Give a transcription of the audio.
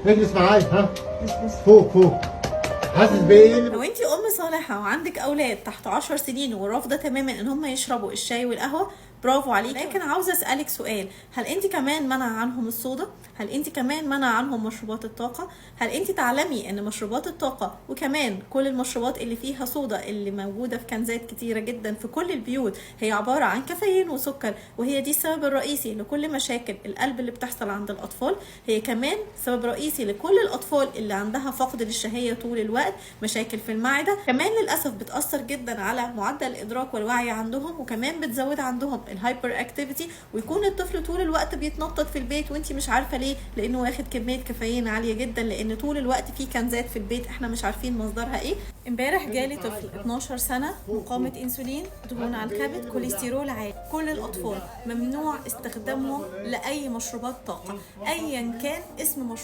اجلس معايا، ها. فوق فوق. حاسس بايه؟ لو انت ام صالحه وعندك اولاد تحت 10 سنين ورافضه تماما ان هم يشربوا الشاي والقهوه، برافو عليكي. لكن عاوزه اسالك سؤال، هل انت كمان منع عنهم الصودا؟ هل انت كمان منع عنهم مشروبات الطاقه؟ هل انت تعلمي ان مشروبات الطاقه وكمان كل المشروبات اللي فيها صودا اللي موجوده في كنزات كتيره جدا في كل البيوت هي عباره عن كافيين وسكر، وهي دي السبب الرئيسي لكل مشاكل القلب اللي بتحصل عند الاطفال. هي كمان سبب رئيسي لكل الاطفال اللي عندها فقد للشهيه طول الوقت، مشاكل في المعده، كمان للاسف بتاثر جدا على معدل الادراك والوعي عندهم، وكمان بتزود عندهم الهايبر اكتيفيتي، ويكون الطفل طول الوقت بيتنطط في البيت وانت مش عارفه ليه، لانه واخد كميه كافيين عاليه جدا، لان طول الوقت في كنزات في البيت احنا مش عارفين مصدرها ايه. امبارح جالي طفل 12 سنه، مقاومه انسولين، دهون على الكبد، كوليسترول عالي. كل الاطفال ممنوع استخدامهم لاي مشروبات طاقه ايا كان اسم مشروب